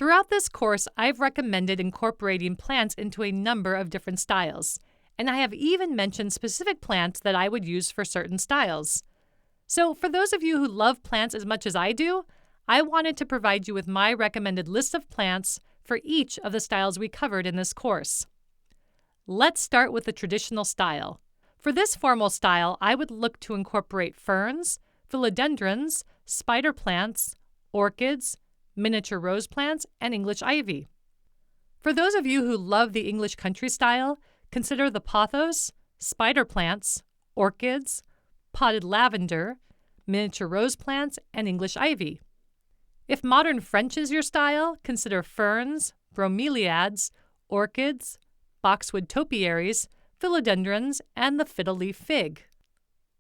Throughout this course, I've recommended incorporating plants into a number of different styles, and I have even mentioned specific plants that I would use for certain styles. So for those of you who love plants as much as I do, I wanted to provide you with my recommended list of plants for each of the styles we covered in this course. Let's start with the traditional style. For this formal style, I would look to incorporate ferns, philodendrons, spider plants, orchids, miniature rose plants, and English ivy. For those of you who love the English country style, consider the pothos, spider plants, orchids, potted lavender, miniature rose plants, and English ivy. If modern French is your style, consider ferns, bromeliads, orchids, boxwood topiaries, philodendrons, and the fiddle-leaf fig.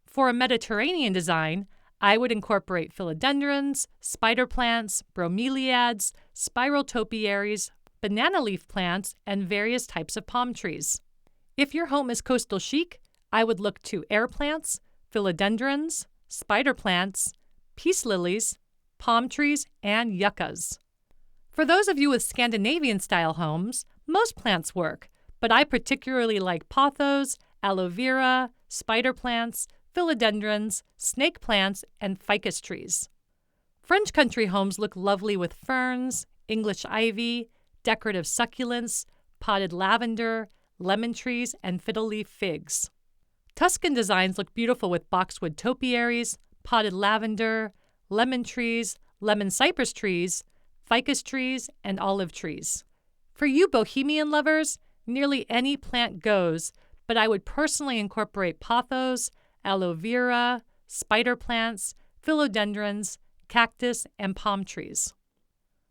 For a Mediterranean design, I would incorporate philodendrons, spider plants, bromeliads, spiral topiaries, banana leaf plants, and various types of palm trees. If your home is coastal chic, I would look to air plants, philodendrons, spider plants, peace lilies, palm trees, and yuccas. For those of you with Scandinavian-style homes, most plants work, but I particularly like pothos, aloe vera, spider plants, philodendrons, snake plants, and ficus trees. French country homes look lovely with ferns, English ivy, decorative succulents, potted lavender, lemon trees, and fiddle-leaf figs. Tuscan designs look beautiful with boxwood topiaries, potted lavender, lemon trees, lemon cypress trees, ficus trees, and olive trees. For you Bohemian lovers, nearly any plant goes, but I would personally incorporate pothos, aloe vera, spider plants, philodendrons, cactus, and palm trees.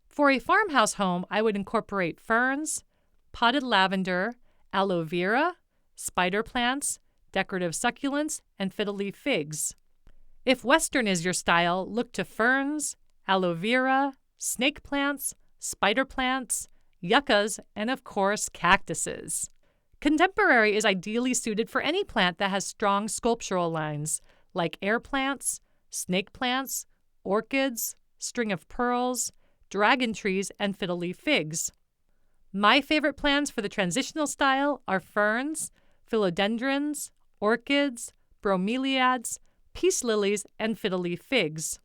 For a farmhouse home, I would incorporate ferns, potted lavender, aloe vera, spider plants, decorative succulents, and fiddle-leaf figs. If Western is your style, look to ferns, aloe vera, snake plants, spider plants, yuccas, and of course, cactuses. Contemporary is ideally suited for any plant that has strong sculptural lines, like air plants, snake plants, orchids, string of pearls, dragon trees, and fiddle-leaf figs. My favorite plants for the transitional style are ferns, philodendrons, orchids, bromeliads, peace lilies, and fiddle-leaf figs.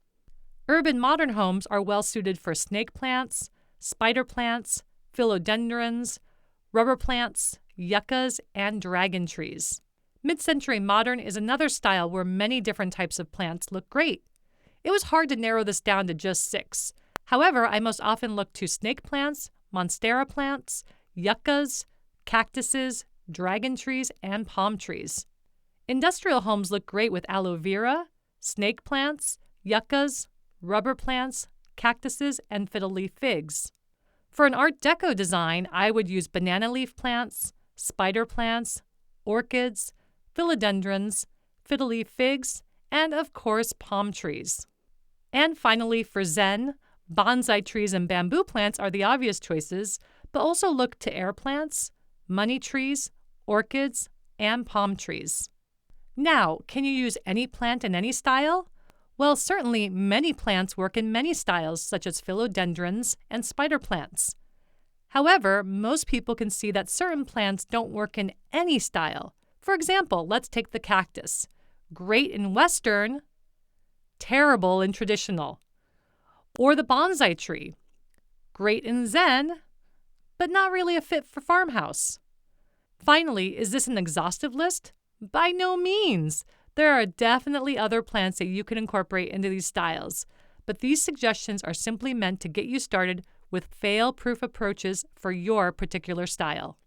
Urban modern homes are well suited for snake plants, spider plants, philodendrons, rubber plants, yuccas, and dragon trees. Mid-century modern is another style where many different types of plants look great. It was hard to narrow this down to just 6. However, I most often look to snake plants, monstera plants, yuccas, cactuses, dragon trees, and palm trees. Industrial homes look great with aloe vera, snake plants, yuccas, rubber plants, cactuses, and fiddle-leaf figs. For an Art Deco design, I would use banana leaf plants, spider plants, orchids, philodendrons, fiddle-leaf figs, and of course, palm trees. And finally, for Zen, bonsai trees and bamboo plants are the obvious choices, but also look to air plants, money trees, orchids, and palm trees. Now, can you use any plant in any style? Well, certainly many plants work in many styles, such as philodendrons and spider plants. However, most people can see that certain plants don't work in any style. For example, let's take the cactus. Great in Western, terrible in traditional. Or the bonsai tree. Great in Zen, but not really a fit for farmhouse. Finally, is this an exhaustive list? By no means. There are definitely other plants that you can incorporate into these styles, but these suggestions are simply meant to get you started with fail-proof approaches for your particular style.